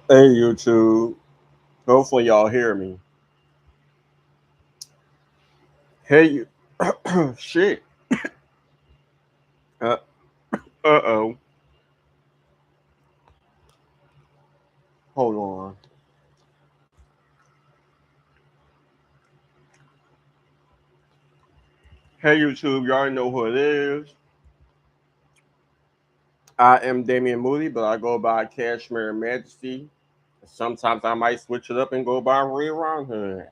Hey YouTube. Hopefully y'all hear me. Hey you shit. Uh oh. Hold on. Hey YouTube, y'all already know who it is. I am Damian Moody, but I go by Cashmere Majesty. Sometimes I might switch it up and go by Red Ron Hood.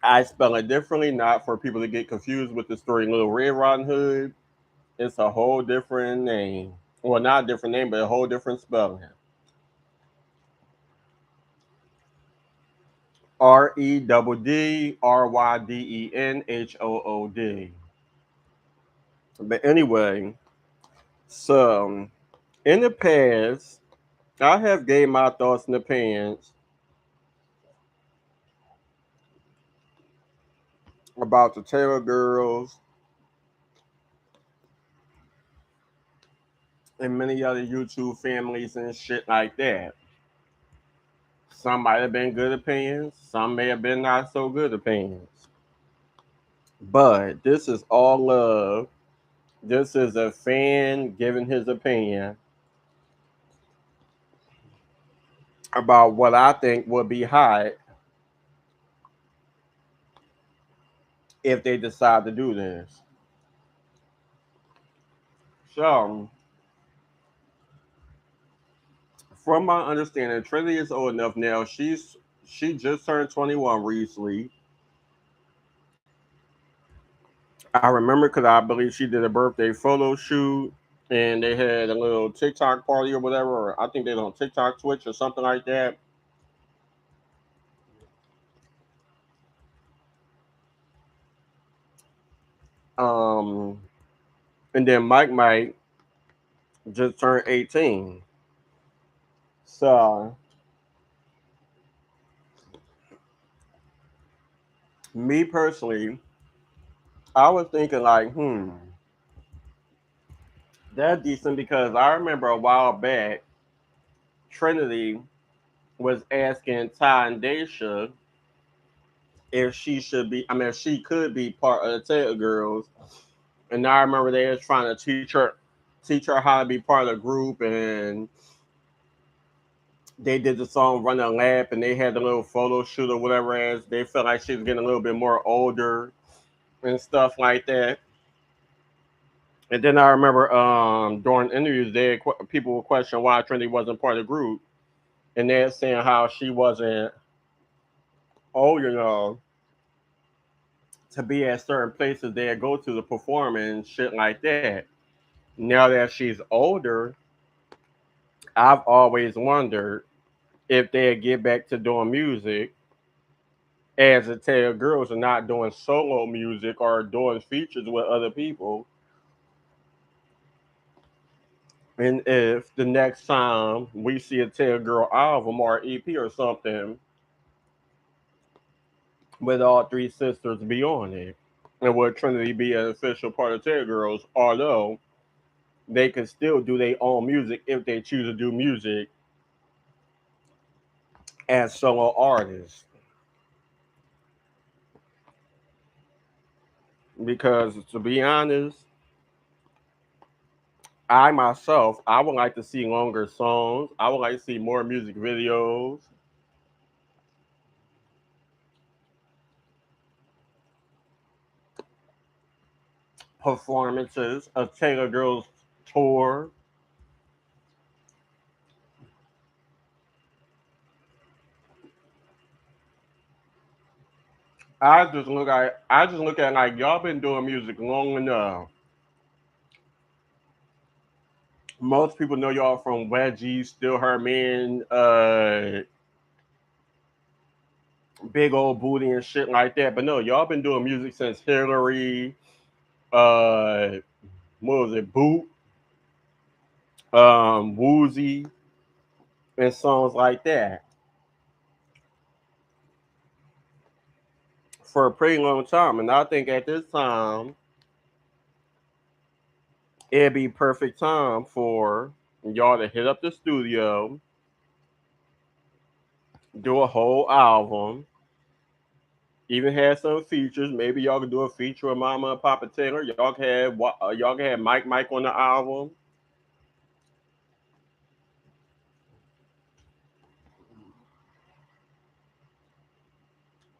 I spell it differently, not for people to get confused with the story Little Red Riding Hood. It's a whole different name. Well, not a different name, but a whole different spelling. REDDRYDENHOOD. But anyway, so in the past, I have gave my thoughts and opinions about the Taylor Girls and many other YouTube families and shit like that. Some might have been good opinions, some may have been not so good opinions. But this is all love. This is a fan giving his opinion about what I think would be hot if they decide to do this. So, from my understanding, Trinity is old enough now. She just turned 21 recently. I remember because I believe she did a birthday photo shoot and they had a little TikTok party or whatever. Or I think they on TikTok, Twitch, or something like that. Um, and then Mike just turned 18. So, me personally, I was thinking like, that's decent because I remember a while back, Trinity was asking Ty and Daisha if she should be, I mean, if she could be part of the Taylor Girls. And I remember they was trying to teach her how to be part of the group, and they did the song "Run a Lap," and they had the little photo shoot or whatever. As they felt like she was getting a little bit more older and stuff like that. And then I remember during interviews, people would question why Trinity wasn't part of the group, and they're saying how she wasn't old enough to be at certain places they go to perform and shit like that. Now that she's older, I've always wondered if they'd get back to doing music as the Taylor Girls and not doing solo music or doing features with other people. And if the next time we see a Taylor Girl album or EP or something, with all three sisters be on it. And would Trinity be an official part of Taylor Girls, although they could still do their own music if they choose to do music as solo artists. Because to be honest, I myself, I would like to see longer songs. I would like to see more music videos, performances, a Taylor Girls tour. I just look at like y'all been doing music long enough. Most people know y'all from Wedgie, Still Her Man, Big Old Booty and shit like that. But no, y'all been doing music since Hillary, uh, what was it, Boot, Woozy, and songs like that for a pretty long time. And I think at this time it'd be perfect time for y'all to hit up the studio, do a whole album, even have some features. Maybe y'all could do a feature with Mama and Papa Taylor. Y'all can have Mike on the album.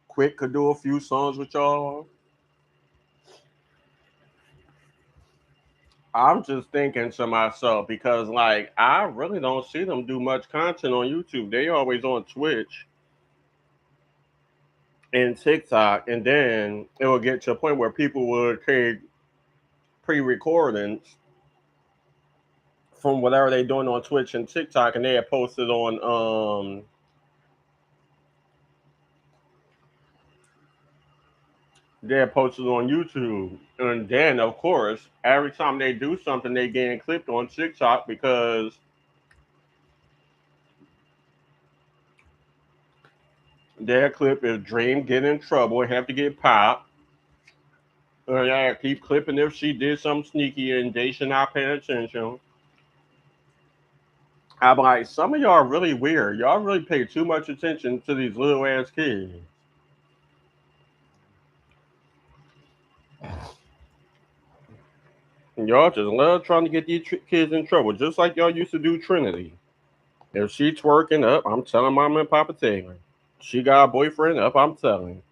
Quick could do a few songs with y'all. I'm just thinking to myself because like I really don't see them do much content on YouTube. They always on Twitch and TikTok, and then it will get to a point where people would take pre-recordings from whatever they doing on Twitch and TikTok, and they had posted on they had posted on YouTube. And then of course, every time they do something, they getting clipped on TikTok because their clip is Dream get in trouble and have to get popped. Yeah, keep clipping if she did something sneaky and they should not pay attention. I'm like, some of y'all are really weird. Y'all really pay too much attention to these little ass kids. And y'all just love trying to get these kids in trouble, just like y'all used to do Trinity. If she twerking up, I'm telling Mama and Papa Taylor. She got a boyfriend up, I'm telling.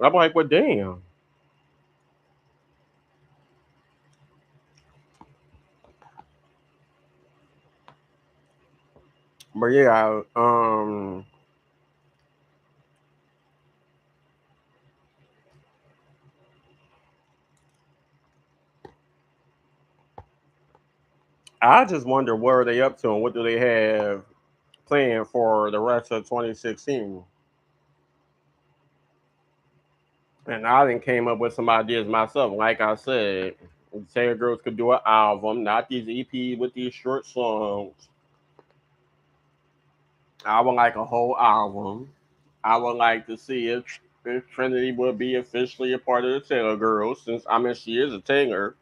I'm like, well, damn. But yeah, I just wonder what are they up to and what do they have planned for the rest of 2016. And I then came up with some ideas myself. Like I said, Taylor Girlz could do an album, not these EPs with these short songs. I would like a whole album. I would like to see if Trinity would be officially a part of the Taylor Girls, since I mean she is a Taylor.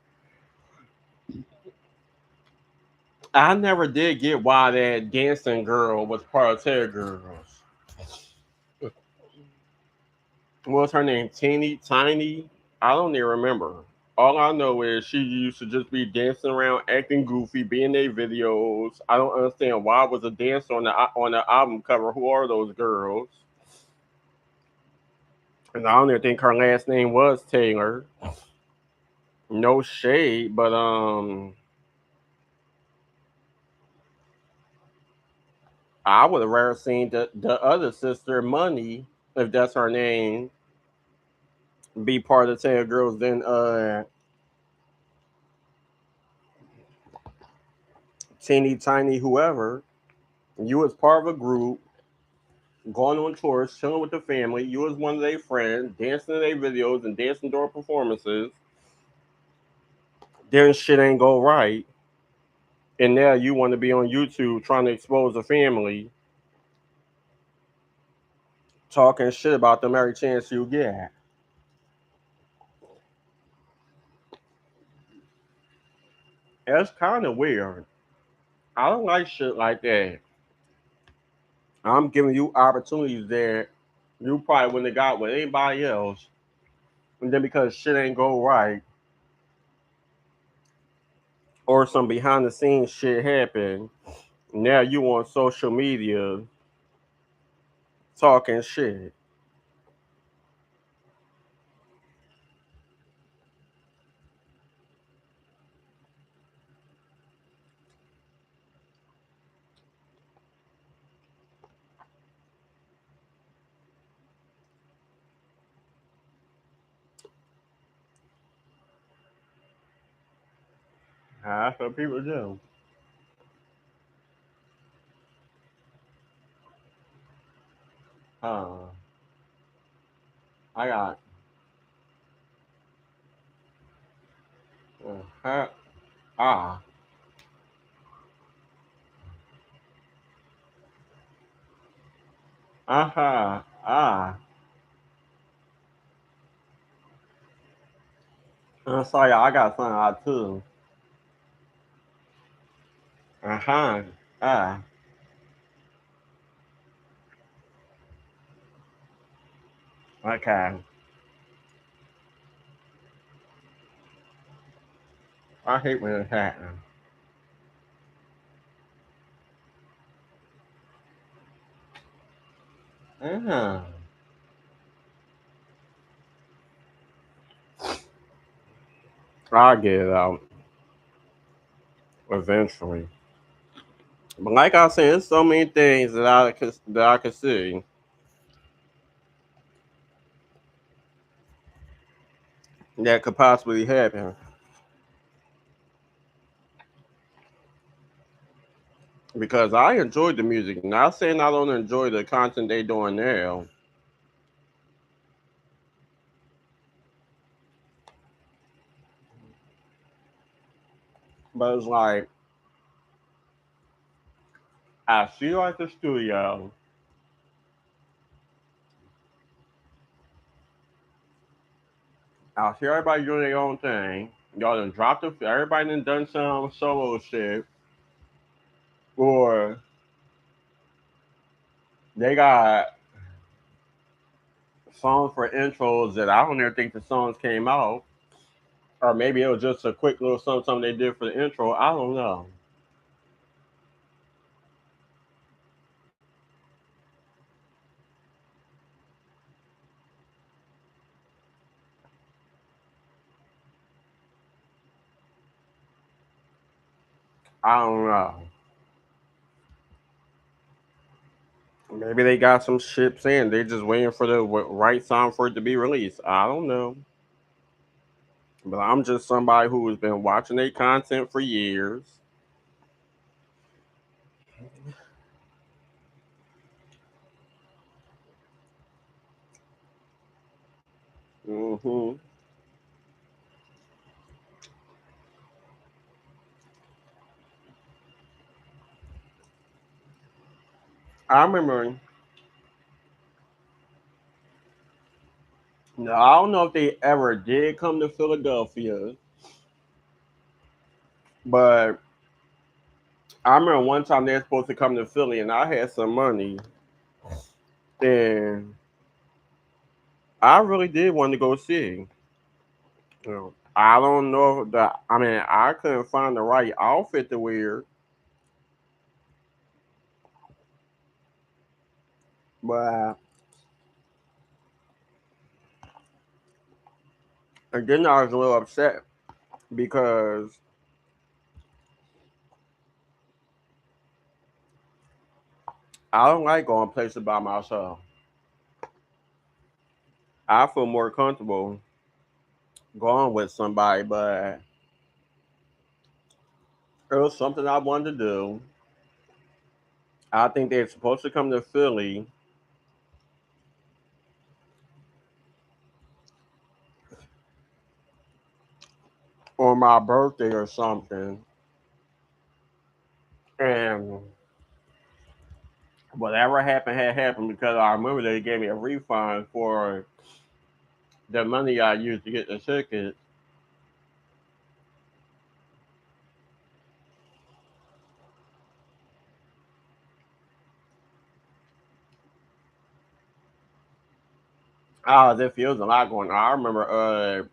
I never did get why that dancing girl was part of Taylor Girls. What was her name? Tiny? I don't even remember. All I know is she used to just be dancing around, acting goofy, being in videos. I don't understand why was a dancer on the album cover. Who are those girls? And I don't even think her last name was Taylor. No shade, but I would have rather seen the other sister, Money, if that's her name, be part of the Taylor Girls than teeny tiny whoever. You was part of a group, going on tours, chilling with the family. You was one of their friends, dancing in their videos and dancing during performances. Then shit ain't go right. And now you want to be on YouTube trying to expose the family, talking shit about them every chance you get. That's kind of weird. I don't like shit like that. I'm giving you opportunities that you probably wouldn't have got with anybody else. And then because shit ain't go right, or some behind the scenes shit happened, now you on social media talking shit. That's what people do. Uh, I got uh, ah, ah. I'm sorry, I got something out too. Uh-huh. Ah, okay. I hate when it happens. Uh-huh. I'll get it out eventually. But like I said, there's so many things that I could see that could possibly happen. Because I enjoyed the music. Not saying I don't enjoy the content they doing now, but it's like I see you at the studio. I see everybody doing their own thing. Y'all done dropped the. Everybody done some solo shit, or they got songs for intros that I don't even think the songs came out, or maybe it was just a quick little something they did for the intro. I don't know. I don't know. Maybe they got some shit saying they just waiting for the right song for it to be released. I don't know. But I'm just somebody who has been watching their content for years. hmm I remember. No, I don't know if they ever did come to Philadelphia, but I remember one time they were supposed to come to Philly, and I had some money, and I really did want to go see. I don't know if the. I mean, I couldn't find the right outfit to wear, but and then I was a little upset because I don't like going places by myself. I feel more comfortable going with somebody, but it was something I wanted to do. I think they're supposed to come to Philly on my birthday or something, and whatever happened had happened because I remember they gave me a refund for the money I used to get the ticket. Oh, there feels a lot going on. I remember,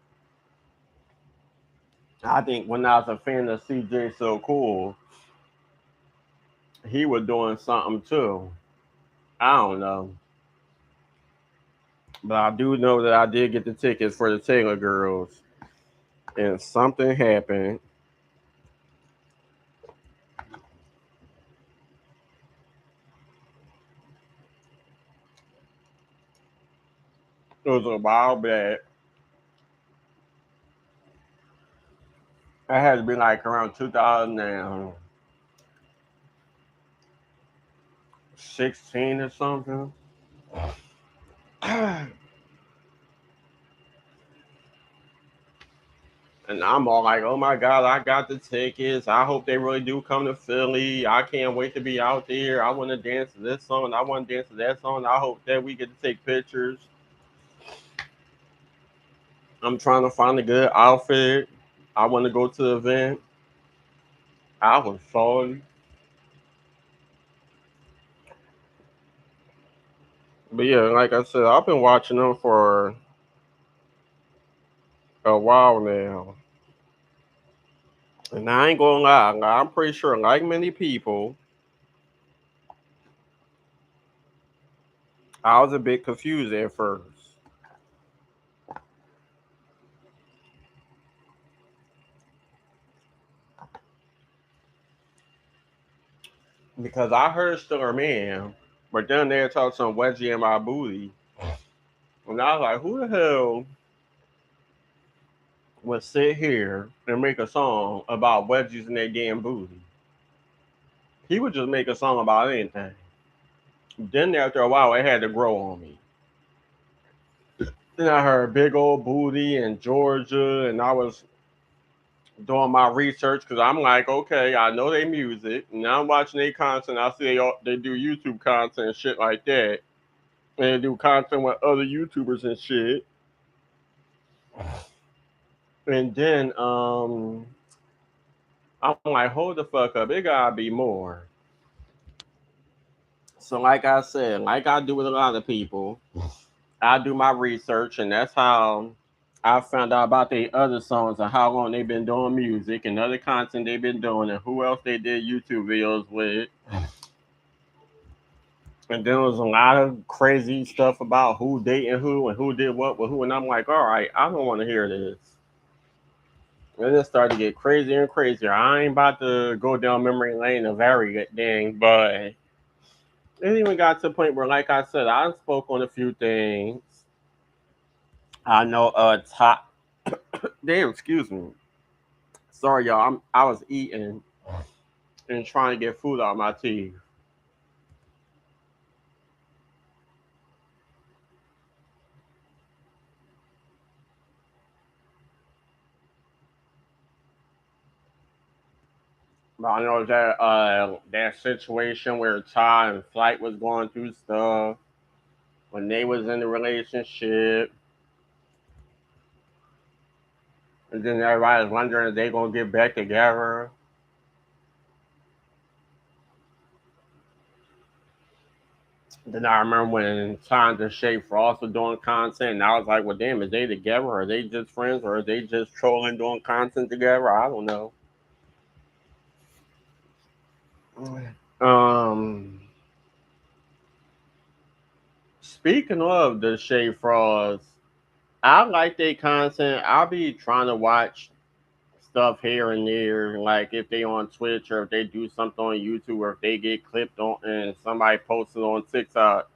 I think when I was a fan of CJ So Cool, he was doing something too. I don't know. But I do know that I did get the tickets for the Taylor Girls, and something happened. It was a while back. It had to be like around 2016 or something. And I'm all like, oh my God, I got the tickets. I hope they really do come to Philly. I can't wait to be out there. I want to dance to this song. I want to dance to that song. I hope that we get to take pictures. I'm trying to find a good outfit. I want to go to the event. I was sorry. But yeah, like I said, I've been watching them for a while now. And I ain't gonna lie, I'm pretty sure, like many people, I was a bit confused at first. Because I heard Still Man, but then they talked some wedgie in my booty. And I was like, who the hell would sit here and make a song about wedgies in their damn booty? He would just make a song about anything. Then after a while, it had to grow on me. Then I heard Big Old Booty in Georgia, and I was doing my research because I'm like, okay, I know they music. Now I'm watching their content. I see they do YouTube content and shit like that. And they do content with other YouTubers and shit. And then I'm like, hold the fuck up. It gotta be more. So like I said, like I do with a lot of people, I do my research, and that's how I found out about the other songs and how long they've been doing music and other content they've been doing and who else they did YouTube videos with. And then there was a lot of crazy stuff about who dating who and who did what with who. And I'm like, all right, I don't want to hear this. And it started to get crazier and crazier. I ain't about to go down memory lane of every good thing, but it even got to the point where, like I said, I spoke on a few things. I know top damn, excuse me. Sorry y'all, I was eating and trying to get food out of my teeth. But I know that situation where Ty and Flight was going through stuff when they was in the relationship, and then everybody was wondering if they gonna get back together. Then I remember when Ty and Shay Frost were doing content, and I was like, well, damn, is they together? Or are they just friends? Or are they just trolling doing content together? I don't know. Um, Speaking of the Shay Frost, I like their content. I'll be trying to watch stuff here and there, like if they on Twitch or if they do something on YouTube or if they get clipped on and somebody posted on TikTok.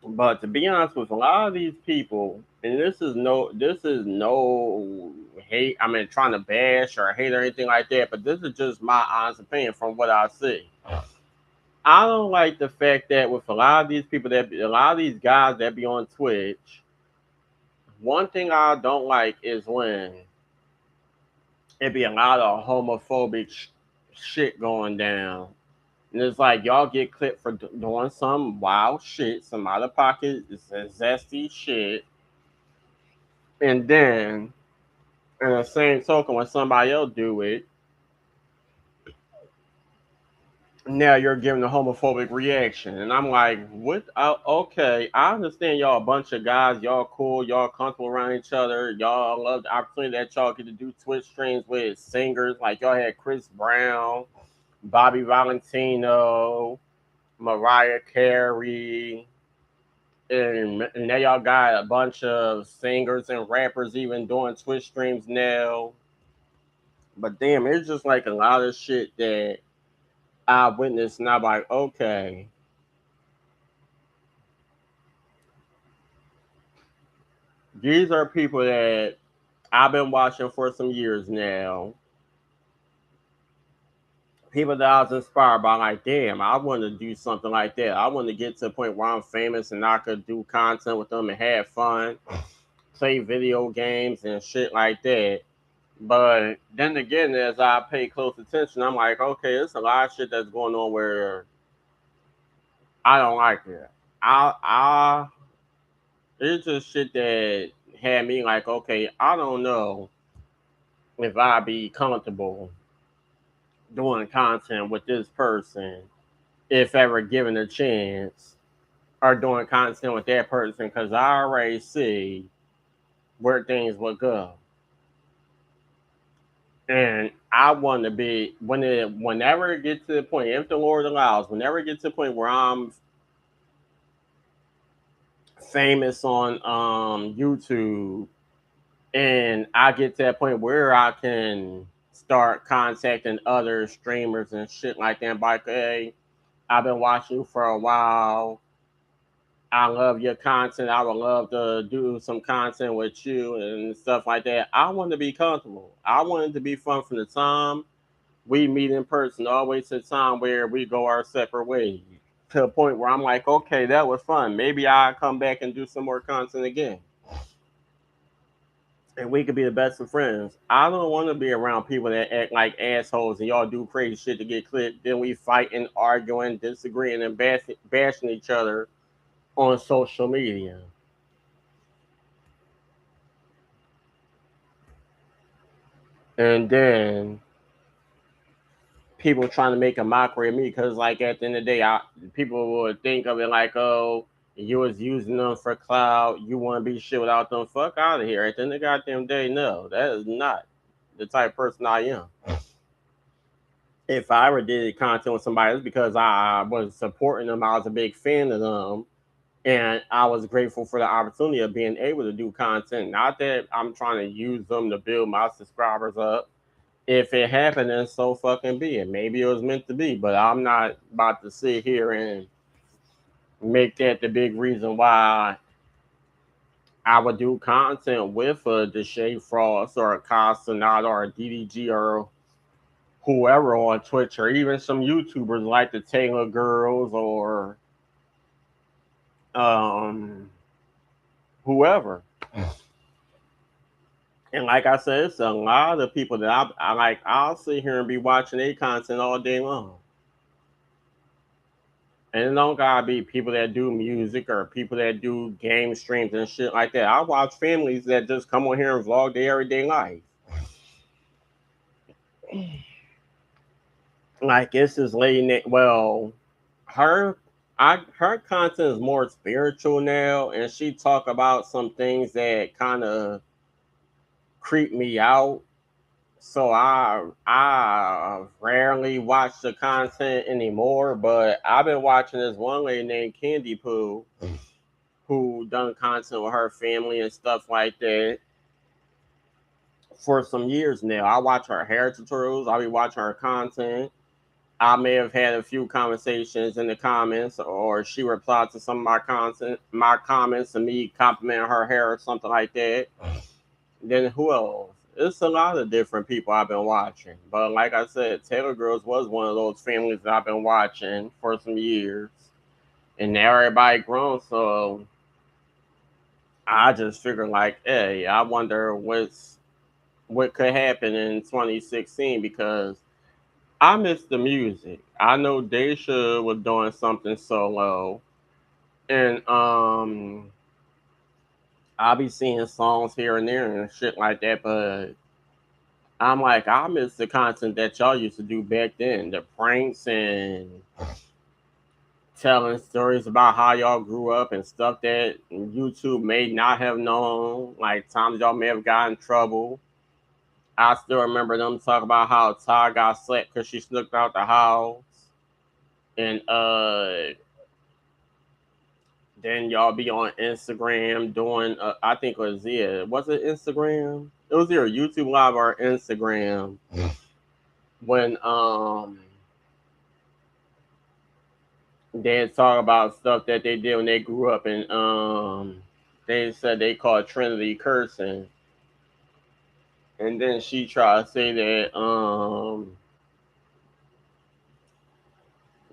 But to be honest with a lot of these people, and this is no hate. I mean, trying to bash or hate or anything like that. But this is just my honest opinion from what I see. I don't like the fact that with a lot of these people a lot of these guys that be on Twitch. One thing I don't like is when it be a lot of homophobic shit going down. And it's like y'all get clipped for doing some wild shit, some out of pocket, zesty shit. And then, in the same token, when somebody else do it, now you're giving a homophobic reaction. And I'm like, what? Okay, I understand y'all a bunch of guys. Y'all cool. Y'all comfortable around each other. Y'all love the opportunity that y'all get to do Twitch streams with singers. Like y'all had Chris Brown, Bobby Valentino, Mariah Carey, and now y'all got a bunch of singers and rappers even doing Twitch streams now. But damn, it's just like a lot of shit that I witnessed, and I'm like, okay, these are people that I've been watching for some years now. People that I was inspired by, like, damn, I want to do something like that. I want to get to a point where I'm famous and I could do content with them and have fun, play video games and shit like that. But then again, as I pay close attention, I'm like, okay, there's a lot of shit that's going on where I don't like it. I it's just shit that had me like, okay, I don't know if I'd be comfortable doing content with this person if ever given a chance. are doing content with that person because I already see where things will go. And I want to be whenever it gets to the point, if the Lord allows, whenever it gets to the point where I'm famous on YouTube, and I get to that point where I can start contacting other streamers and shit like that, like, hey, I've been watching you for a while. I love your content. I would love to do some content with you and stuff like that. I want to be comfortable. I want it to be fun from the time we meet in person, always to the time where we go our separate ways. To a point where I'm like, okay, that was fun. Maybe I'll come back and do some more content again. And we could be the best of friends. I don't want to be around people that act like assholes and y'all do crazy shit to get clipped. Then we fighting, arguing, disagreeing, and bashing each other on social media. And then people trying to make a mockery of me because, like, at the end of the day, people would think of it like, oh, you was using them for clout. You want to be shit without them. Fuck out of here. At the end of the goddamn day, no, that is not the type of person I am. If I ever did content with somebody, it's because I was supporting them. I was a big fan of them. And I was grateful for the opportunity of being able to do content. Not that I'm trying to use them to build my subscribers up. If it happened, then so fucking be it. Maybe it was meant to be, but I'm not about to sit here and make that the big reason why I would do content with a Deshae Frost or a Costonauts or a DDG or whoever on Twitch or even some YouTubers like the Taylor Girlz or um, whoever. And like I said, it's a lot of people that I like. I'll sit here and be watching their content all day long. And it don't gotta be people that do music or people that do game streams and shit like that. I watch families that just come on here and vlog their everyday life. Like it's this lady, well, her her content is more spiritual now, and she talk about some things that kind of creep me out. So I rarely watch the content anymore, but I've been watching this one lady named Candy Poo who done content with her family and stuff like that for some years now. I watch her hair tutorials. I be watching her content. I may have had a few conversations in the comments, or she replied to some of my comments, and me complimenting her hair or something like that. Then who else? It's a lot of different people I've been watching. But like I said, Taylor Girlz was one of those families that I've been watching for some years. And now everybody grown, so I just figured like, hey, I wonder what could happen in 2016 because I miss the music. I know Daisha was doing something solo, and I'll be seeing songs here and there and shit like that, but I'm like, I miss the content that y'all used to do back then, the pranks and telling stories about how y'all grew up and stuff that YouTube may not have known, like times y'all may have gotten in trouble. I still remember them talking about how Ty got slapped because she slipped out the house. And then y'all be on Instagram doing, I think it was it Instagram? It was either YouTube Live or Instagram when they talk about stuff that they did when they grew up and they said they called Trinity cursing. And then she tried to say that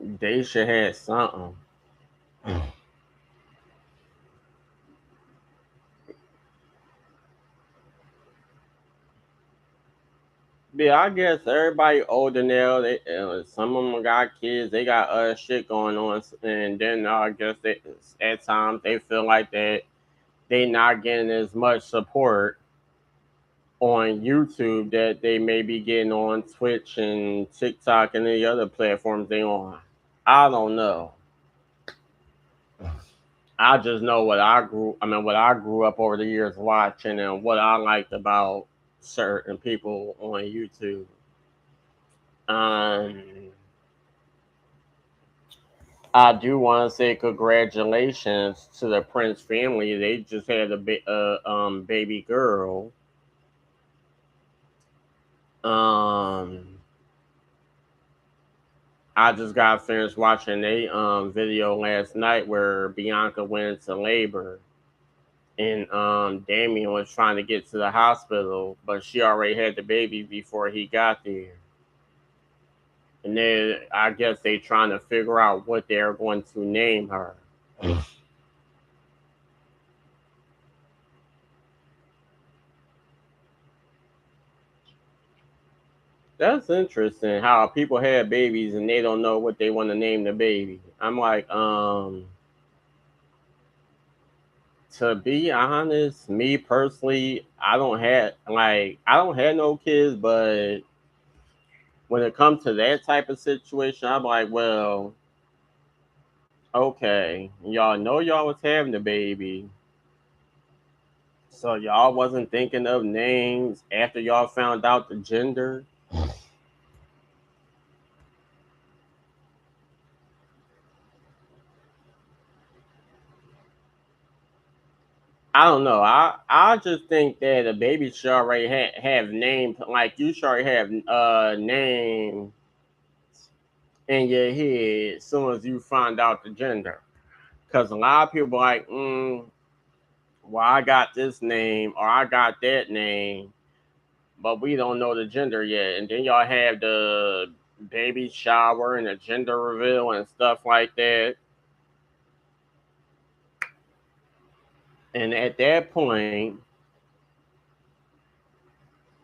they should have something. Yeah, I guess everybody older now. They some of them got kids. They got other shit going on, and then I guess they at times they feel like that they not getting as much support on YouTube that they may be getting on Twitch and TikTok and the other platforms they on. I don't know. I just know what I grew up over the years watching and what I liked about certain people on YouTube. Um, I do want to say congratulations to the Prince family. They just had baby girl. Um, I just got finished watching a video last night where Bianca went into labor and Damien was trying to get to the hospital, but she already had the baby before he got there. And then I guess they trying to figure out what they're going to name her. That's interesting how people have babies and they don't know what they want to name the baby. I'm like, to be honest, me personally, I don't have no kids, but when it comes to that type of situation, I'm like, well, okay, y'all know y'all was having the baby, so y'all wasn't thinking of names after y'all found out the gender. I don't know. I just think that a baby should already have name, like you should already have name in your head as soon as you find out the gender. Because a lot of people like, well, I got this name or I got that name, but we don't know the gender yet. And then y'all have the baby shower and the gender reveal and stuff like that. And at that point,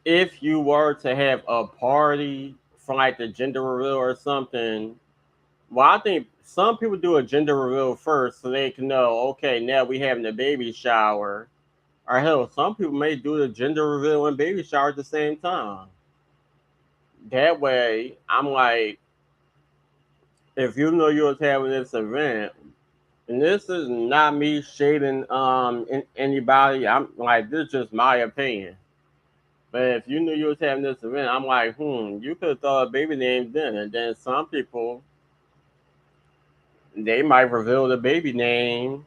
if you were to have a party for like the gender reveal or something, well, I think some people do a gender reveal first so they can know, okay, now we having the baby shower. Or hell, some people may do the gender reveal and baby shower at the same time. That way, I'm like, if you know you was having this event, and this is not me shading anybody, I'm like, this is just my opinion. But if you knew you was having this event, I'm like, you could have thought of baby names then. And then some people, they might reveal the baby name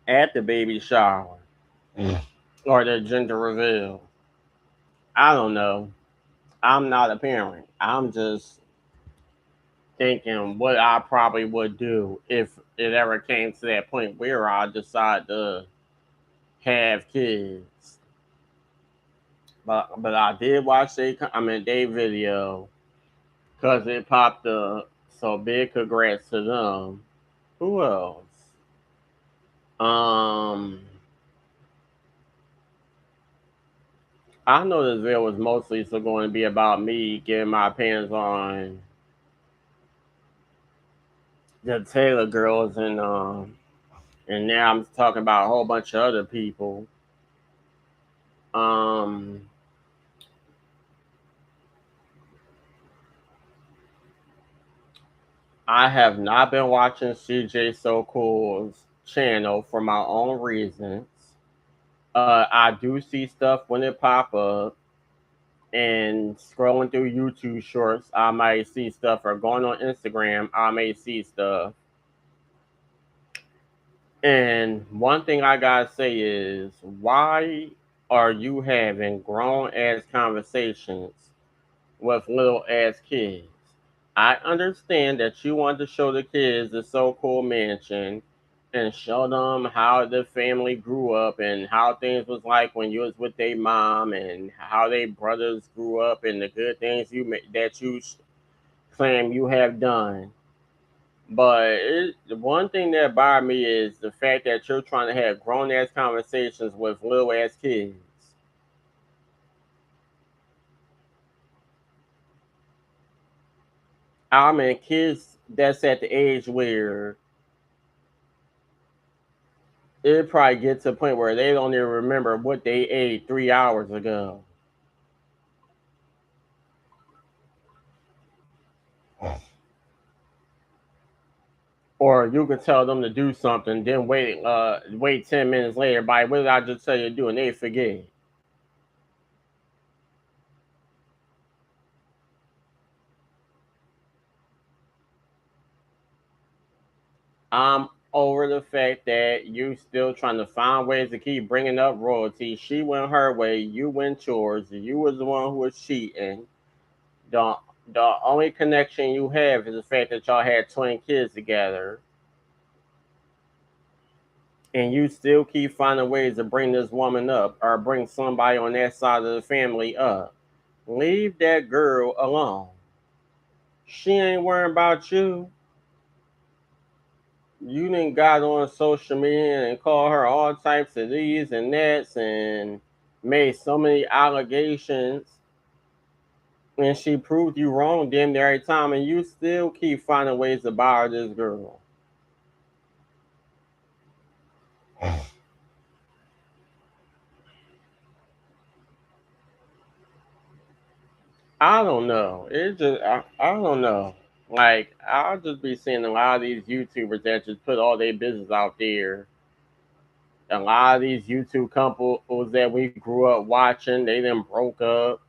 at the baby shower or the gender reveal. I don't know. I'm not a parent. I'm just thinking what I probably would do if it ever came to that point where I decide to have kids. But I did watch they video because it popped up. So big congrats to them. Who else? Um, I know this video was mostly so going to be about me giving my opinions on the Taylor girls and now I'm talking about a whole bunch of other people. Um, I have not been watching CJ So Cool's channel for my own reasons. I do see stuff when it pop up, and scrolling through YouTube shorts, I might see stuff, or going on Instagram, I may see stuff. And one thing I gotta say is, why are you having grown ass conversations with little ass kids? I understand that you want to show the kids the so cool mansion and show them how the family grew up and how things was like when you was with their mom and how they brothers grew up and the good things that you claim you have done. But the one thing that bothered me is the fact that you're trying to have grown ass conversations with little ass kids. I mean, kids that's at the age where it probably gets to a point where they don't even remember what they ate 3 hours ago. Or you could tell them to do something, then wait 10 minutes later. By what did I just tell you to do? And they forget. I'm over the fact that you still trying to find ways to keep bringing up royalty. She went her way, you went yours. You was the one who was cheating. The the only connection you have is the fact that y'all had twin kids together, and you still keep finding ways to bring this woman up or bring somebody on that side of the family up. Leave that girl alone. She ain't worrying about you. You done got on social media and call her all types of these and that's and made so many allegations, and she proved you wrong damn near every time, and you still keep finding ways to bother this girl. I don't know. I don't know. Like I'll just be seeing a lot of these YouTubers that just put all their business out there. A lot of these YouTube couples that we grew up watching, they then broke up.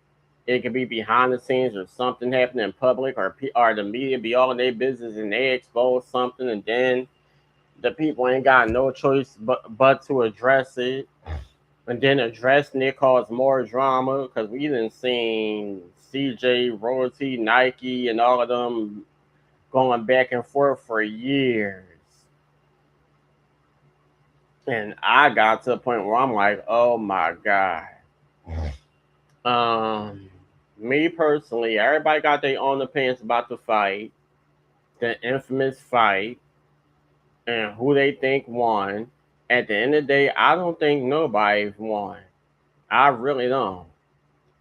It could be behind the scenes or something happening in public, or the media be all in their business and they expose something, and then the people ain't got no choice but to address it. And then addressing it cause more drama because we done seen CJ, Royalty, Nike, and all of them going back and forth for years. And I got to a point where I'm like, oh my God. Um, Me personally, everybody got their own opinions about the fight, the infamous fight, and who they think won. At the end of the day, I don't think nobody won. I really don't.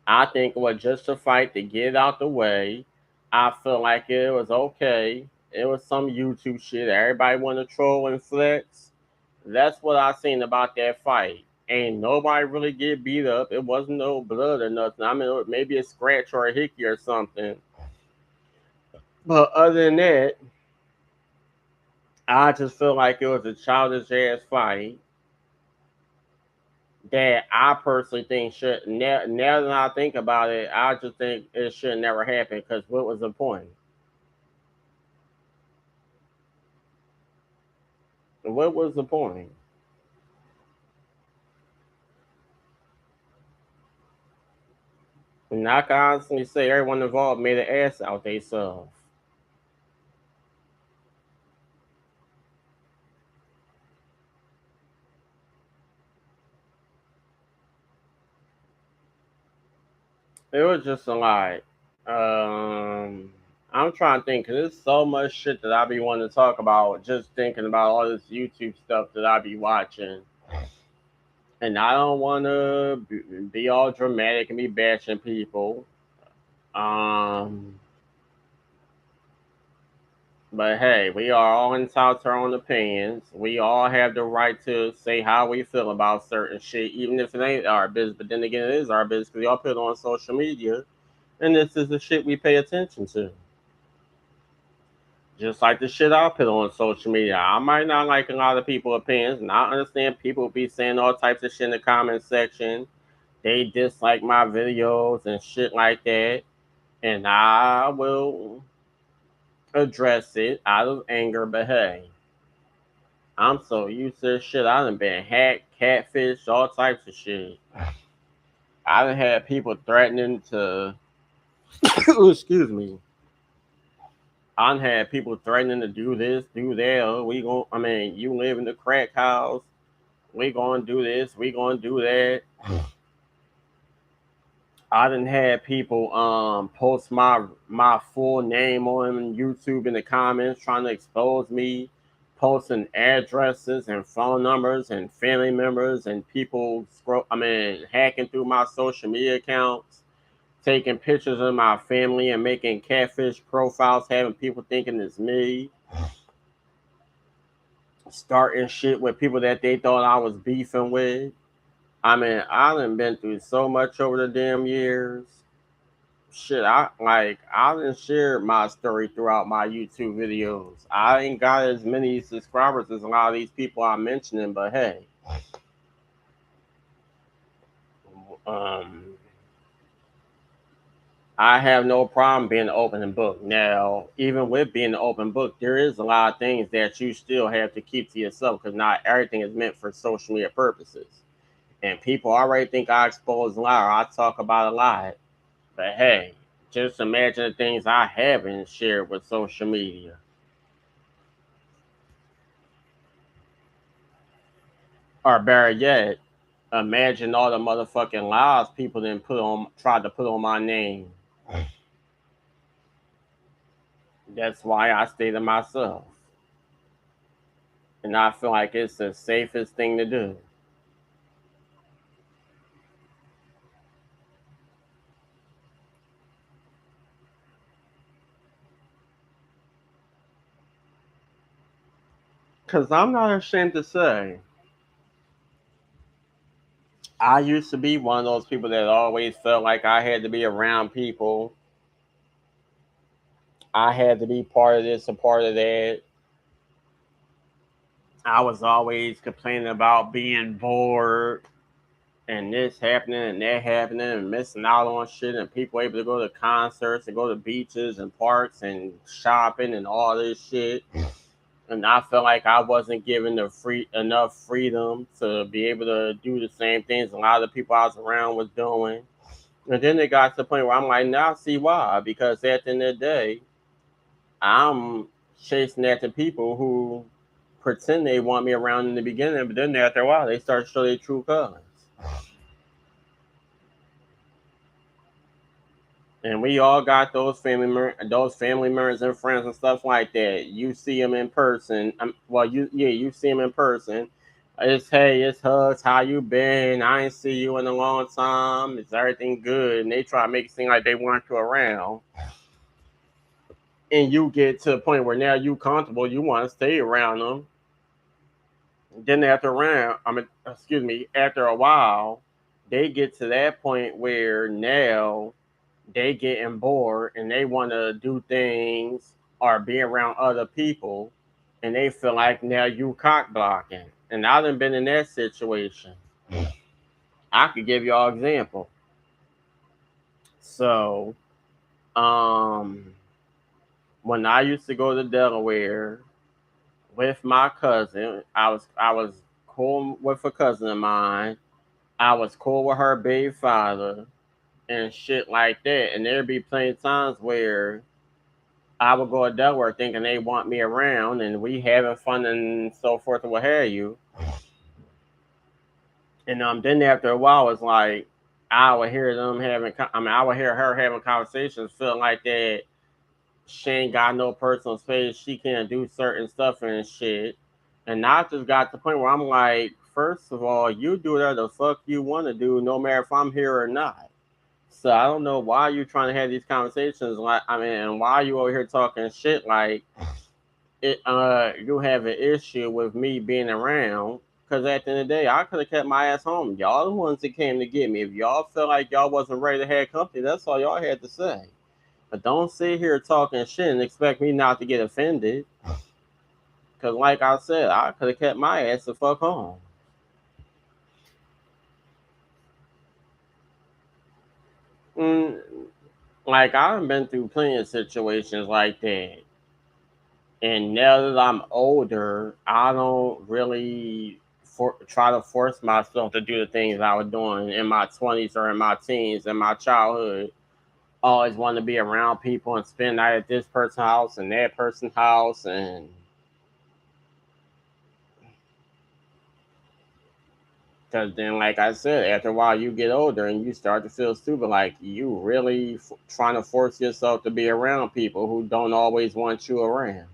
I think it was just a fight to get out the way. I feel like it was okay. It was some YouTube shit. Everybody want to troll and flex. That's what I seen about that fight. Ain't nobody really get beat up. It wasn't no blood or nothing. I mean, maybe a scratch or a hickey or something. But other than that, I just feel like it was a childish ass fight that I personally think should. Now that I think about it, I just think it should never happen. Because what was the point? What was the point? And I can honestly say everyone involved made an ass out themselves. It was just a lot. Um, I'm trying to think because there's so much shit that I be wanting to talk about. Just thinking about all this YouTube stuff that I be watching, and I don't want to be all dramatic and be bashing people. Um, but hey, we are all entitled to our own opinions. We all have the right to say how we feel about certain shit, even if it ain't our business. But then again, it is our business because we all put it on social media, and this is the shit we pay attention to. Just like the shit I put on social media. I might not like a lot of people's opinions, and I understand people be saying all types of shit in the comment section. They dislike my videos and shit like that, and I will address it out of anger. But hey, I'm so used to this shit. I done been hacked, catfish, all types of shit. I done had people threatening to, excuse me. I done had people threatening to do this, do that. Oh, I mean, you live in the crack house. We gonna do this. We gonna do that. I done had people post my full name on YouTube in the comments trying to expose me, posting addresses and phone numbers and family members and people hacking through my social media accounts, taking pictures of my family and making catfish profiles, having people thinking it's me, starting shit with people that they thought I was beefing with. I mean, I done been through so much over the damn years. shit, I didn't share my story throughout my YouTube videos. I ain't got as many subscribers as a lot of these people I'm mentioning, but hey, um, I have no problem being an open book. Now, even with being an open book, there is a lot of things that you still have to keep to yourself because not everything is meant for social media purposes. And people already think I expose a lot or I talk about a lot. But hey, just imagine the things I haven't shared with social media. Or better yet, imagine all the motherfucking lies people then tried to put on my name. That's why I stay to myself. And I feel like it's the safest thing to do. Cause I'm not ashamed to say, I used to be one of those people that always felt like I had to be around people. I had to be part of this, a part of that. I was always complaining about being bored and this happening and that happening and missing out on shit and people able to go to concerts and go to beaches and parks and shopping and all this shit. And I felt like I wasn't given the enough freedom to be able to do the same things a lot of the people I was around was doing. And then it got to the point where I'm like, now I see why. Because at the end of the day, I'm chasing after people who pretend they want me around in the beginning, but then after a while, they start to show their true colors. And we all got those family members and friends and stuff like that. You see them in person. You see them in person. It's hey, it's hugs. How you been? I ain't see you in a long time. Is everything good? And they try to make it seem like they want you around. And you get to the point where now you comfortable. You want to stay around them. Then after a while, they get to that point where now they getting bored and they want to do things or be around other people, and they feel like now you cock blocking. And I done been in that situation. I could give y'all an example. So, um, when I used to go to Delaware with my cousin, I was cool with a cousin of mine. I was cool with her baby father and shit like that. And there'd be plenty of times where I would go to Delaware thinking they want me around and we having fun and so forth and what have you. And then after a while, it's like I would hear them I would hear her having conversations, feeling like that she ain't got no personal space, she can't do certain stuff and shit. And I just got to the point where I'm like, first of all, you do whatever the fuck you want to do, no matter if I'm here or not. So I don't know why you trying to have these conversations. And why you over here talking shit like you have an issue with me being around. Because at the end of the day, I could have kept my ass home. Y'all the ones that came to get me. If y'all felt like y'all wasn't ready to have company, that's all y'all had to say. But don't sit here talking shit and expect me not to get offended. Because like I said, I could have kept my ass the fuck home. Mm, like I've been through plenty of situations like that. And now that I'm older, I don't really try to force myself to do the things I was doing in my 20s or in my teens, in my childhood. I always wanted to be around people and spend night at this person's house and that person's house. And because then, like I said, after a while, you get older and you start to feel stupid. Like you really trying to force yourself to be around people who don't always want you around.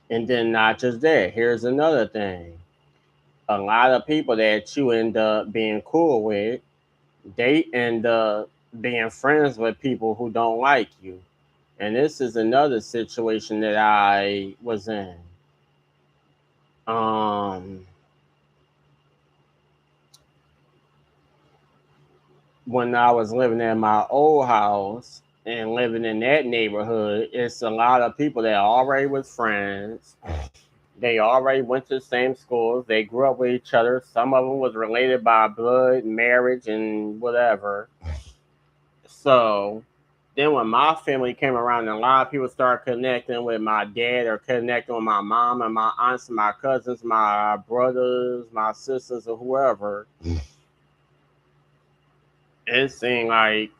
And then, not just that, here's another thing. A lot of people that you end up being cool with, they end up being friends with people who don't like you. And this is another situation that I was in. Um, when I was living in my old house and living in that neighborhood, it's a lot of people that already was friends. They already went to the same schools. They grew up with each other. Some of them was related by blood, marriage, and whatever. So then when my family came around, a lot of people started connecting with my dad or connecting with my mom and my aunts and my cousins, my brothers, my sisters, or whoever. It seemed like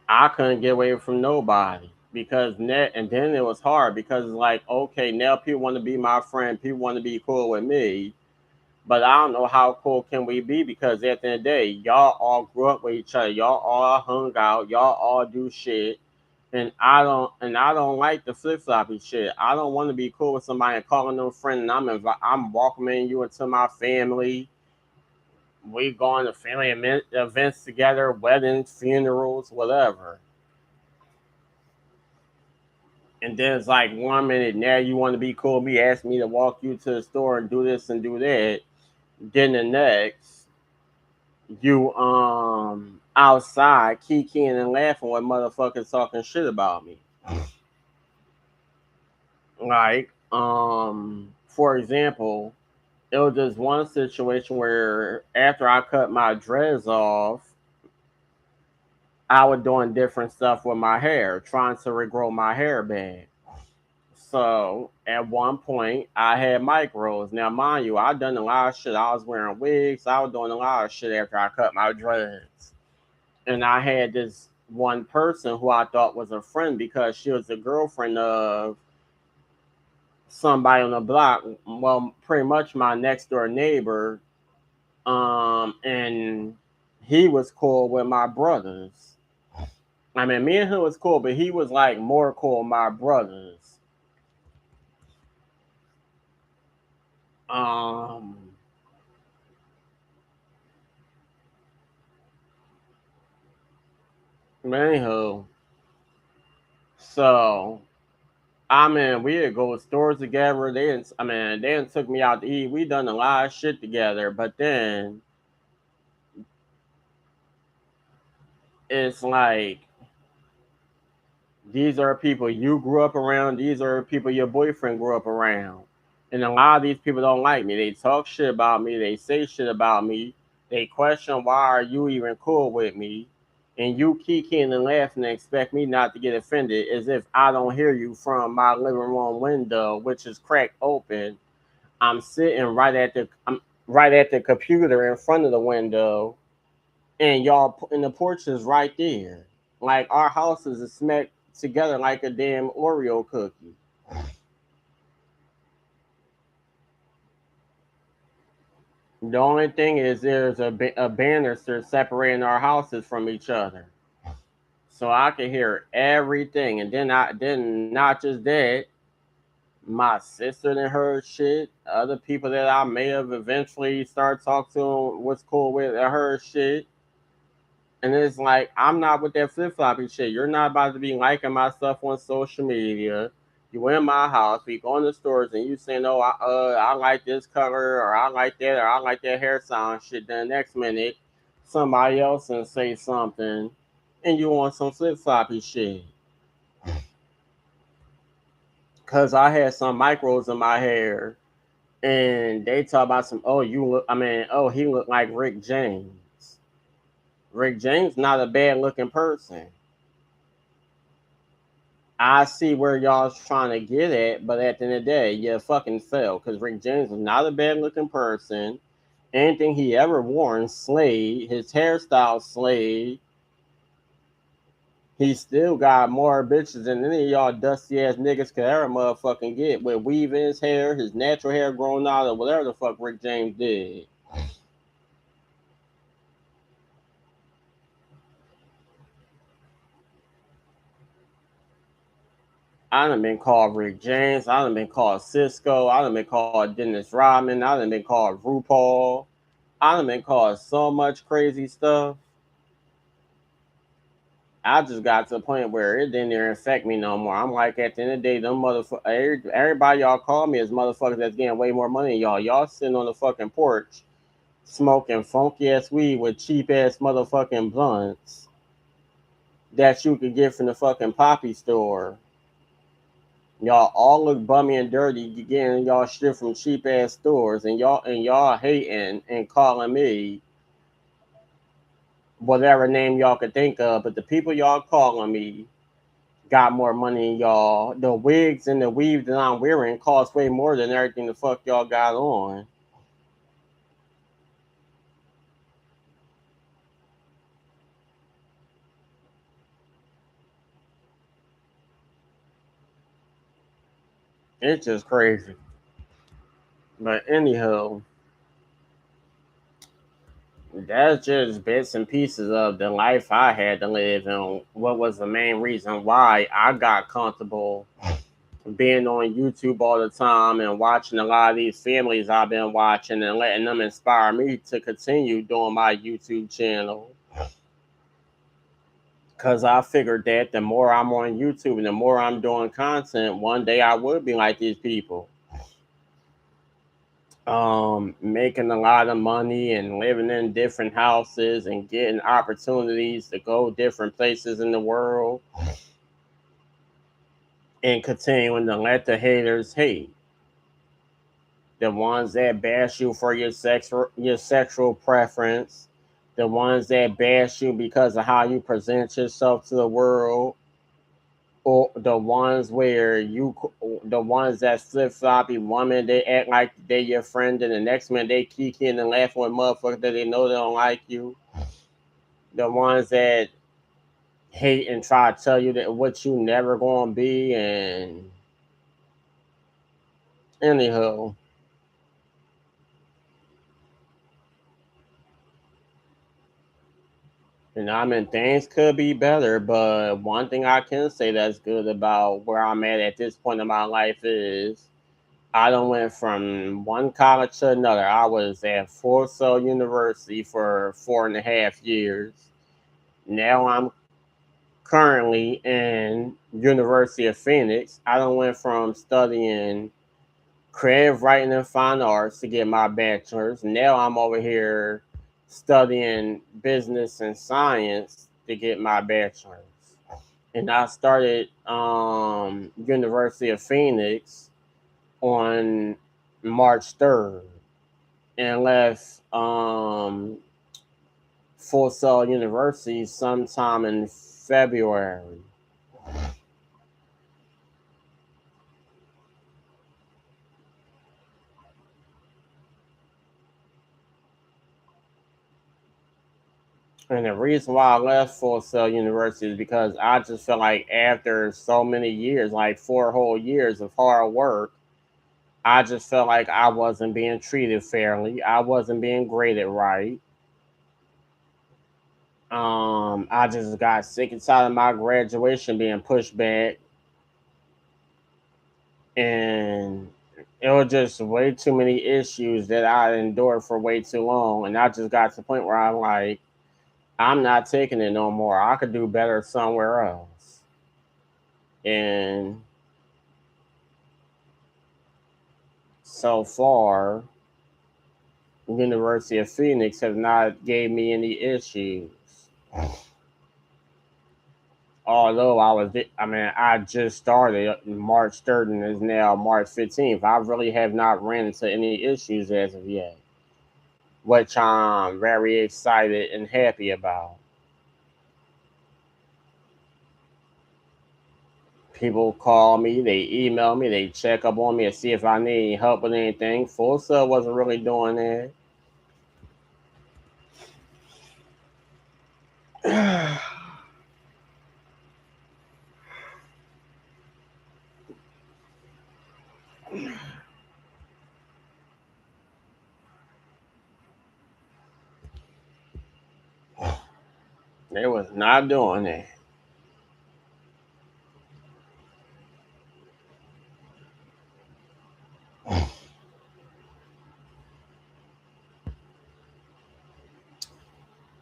I couldn't get away from nobody because net, and then it was hard because it's like, okay, now people want to be my friend, people want to be cool with me, but I don't know how cool can we be because at the end of the day, y'all all grew up with each other, y'all all hung out, y'all all do shit, and I don't like the flip floppy shit. I don't want to be cool with somebody and calling them friend, and I'm welcoming you into my family. We going to family events together, weddings, funerals, whatever. And then it's like 1 minute now you want to be cool, me ask me to walk you to the store and do this and do that. Then the next, you outside kikiing and laughing with motherfuckers talking shit about me. Like, for example, it was just one situation where after I cut my dreads off, I was doing different stuff with my hair, trying to regrow my hair back. So at one point, I had micros. Now, mind you, I done a lot of shit. I was wearing wigs. I was doing a lot of shit after I cut my dreads. And I had this one person who I thought was a friend because she was the girlfriend of somebody on the block. Well, pretty much my next door neighbor. And he was cool with my brothers. I mean, me and him was cool, but he was like more cool with my brothers. Um, Anywho, so I mean, we would go to stores together. They didn't took me out to eat. We done a lot of shit together. But then it's like these are people you grew up around. These are people your boyfriend grew up around. And a lot of these people don't like me. They talk shit about me. They say shit about me. They question why are you even cool with me? And you kicking and laughing and expect me not to get offended as if I don't hear you from my living room window, which is cracked open. I'm sitting right at the computer in front of the window, and the porch is right there. Like our houses is smacked together like a damn Oreo cookie. The only thing is there's a banister separating our houses from each other, so I can hear everything. And then not just that, my sister and her shit, other people that I may have eventually started talking to, what's cool with her shit. And it's like I'm not with that flip floppy shit. You're not about to be liking my stuff on social media. You in my house, we go in the stores, and you saying, "Oh, I like this color, or I like that, or I like that hairstyle and shit." Then the next minute, somebody else and say something, and you want some flip floppy shit. Cause I had some micros in my hair, and they talk about some. Oh, you look. I mean, oh, he looked like Rick James. Rick James not a bad looking person. I see where y'all's trying to get at, but at the end of the day, you fucking fail because Rick James is not a bad looking person. Anything he ever worn slayed. His hairstyle slayed. He still got more bitches than any of y'all dusty ass niggas could ever motherfucking get with weaving his hair, his natural hair growing out, or whatever the fuck Rick James did. I done been called Rick James. I done been called Cisco. I done been called Dennis Rodman. I done been called RuPaul. I done been called so much crazy stuff. I just got to the point where it didn't even affect me no more. I'm like, at the end of the day, them motherfuckers, everybody y'all call me is motherfuckers that's getting way more money than y'all. Y'all sitting on the fucking porch smoking funky ass weed with cheap ass motherfucking blunts that you could get from the fucking poppy store. Y'all all look bummy and dirty. You getting y'all shit from cheap ass stores, and y'all hating and calling me whatever name y'all could think of. But the people y'all calling me got more money than y'all. The wigs and the weave that I'm wearing cost way more than everything the fuck y'all got on. It's just crazy. But anyhow, that's just bits and pieces of the life I had to live and what was the main reason why I got comfortable being on YouTube all the time and watching a lot of these families I've been watching and letting them inspire me to continue doing my YouTube channel. Because I figured that the more I'm on YouTube and the more I'm doing content, one day I would be like these people. Making a lot of money and living in different houses and getting opportunities to go different places in the world and continuing to let the haters hate. The ones that bash you for your sexual preference, the ones that bash you because of how you present yourself to the world, or the ones where the ones that flip floppy woman, they act like they your friend, and the next minute they kicking and laughing with motherfuckers that they know they don't like you. The ones that hate and try to tell you that what you never gonna be, and anyhow. And I mean, things could be better, but one thing I can say that's good about where I'm at this point in my life is I done went from one college to another. I was at Full Sail University for 4.5 years. Now I'm currently in University of Phoenix. I done went from studying creative writing and fine arts to get my bachelor's. Now I'm over here studying business and science to get my bachelor's. And I started University of Phoenix on March 3rd and left Full Sail University sometime in February. And the reason why I left Full Sail University is because I just felt like after so many years, like 4 whole years of hard work, I just felt like I wasn't being treated fairly. I wasn't being graded right. I just got sick and tired of my graduation being pushed back, and it was just way too many issues that I endured for way too long. And I just got to the point where I'm like, I'm not taking it no more. I could do better somewhere else. And so far, University of Phoenix has not gave me any issues. Although I just started March 3rd and is now March 15th. I really have not ran into any issues as of yet, which I'm very excited and happy about. People call me, they email me, they check up on me and see if I need help with anything. Full Sail wasn't really doing that. They was not doing that.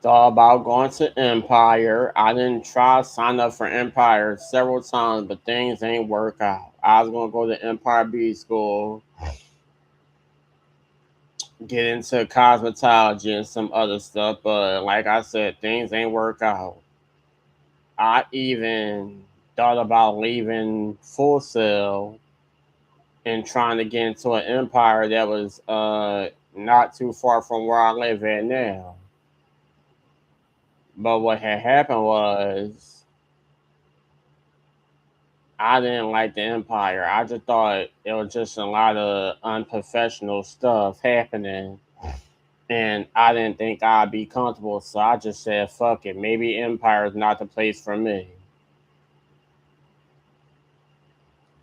thought about going to Empire. I didn't try sign up for Empire several times, but things ain't work out. I was gonna go to Empire B School, get into cosmetology and some other stuff, but like I said, things ain't work out. I even thought about leaving Full Sail and trying to get into an Empire that was not too far from where I live at now. But what had happened was I didn't like the Empire. I just thought it was just a lot of unprofessional stuff happening. And I didn't think I'd be comfortable. So I just said, fuck it. Maybe Empire is not the place for me.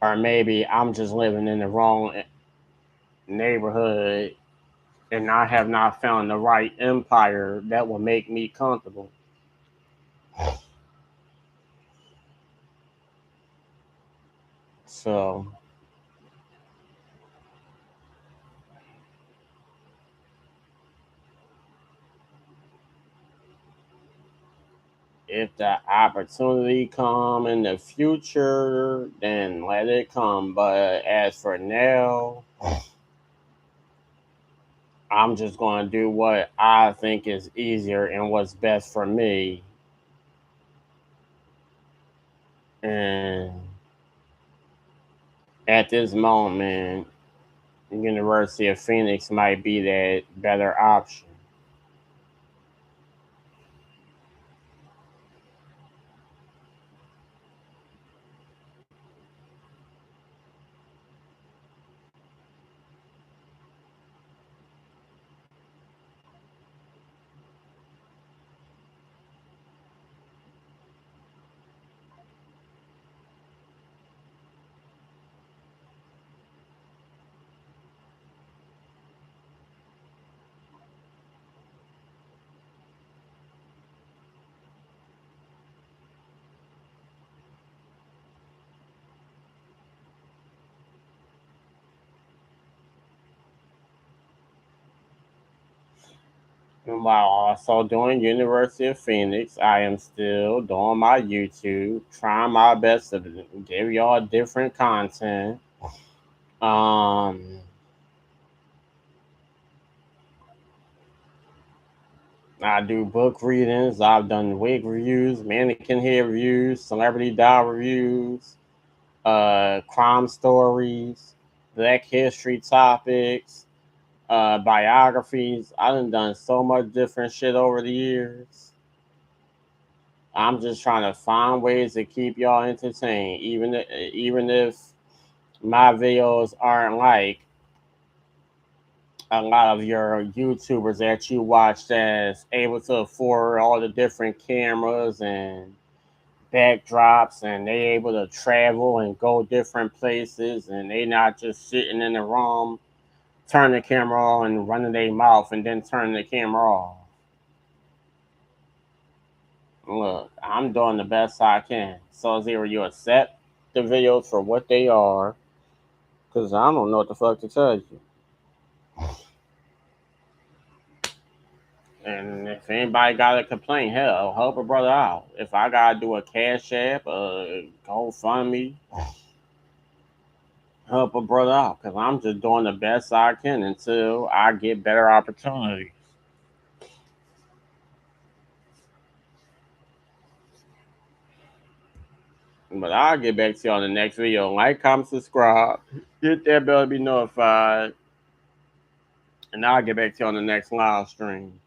Or maybe I'm just living in the wrong neighborhood and I have not found the right empire that will make me comfortable. So if the opportunity come in the future, then let it come. But as for now, I'm just going to do what I think is easier and what's best for me. And at this moment, University of Phoenix might be that better option. And while also doing University of Phoenix, I am still doing my YouTube, trying my best to give y'all different content. Um, I do book readings. I've done wig reviews, mannequin hair reviews, celebrity doll reviews, crime stories, Black history topics, biographies. I done so much different shit over the years. I'm just trying to find ways to keep y'all entertained, even if my videos aren't like a lot of your YouTubers that you watch that's able to afford all the different cameras and backdrops and they able to travel and go different places and they not just sitting in the room, turn the camera on and running their mouth and then turn the camera off. Look, I'm doing the best I can. So it's either you accept the videos for what they are, because I don't know what the fuck to tell you. And if anybody got a complaint, hell, help a brother out. If I gotta do a Cash App, GoFundMe, help a brother out. Because I'm just doing the best I can until I get better opportunities. But I'll get back to you on the next video. Like, comment, subscribe. Hit that bell to be notified. And I'll get back to you on the next live stream.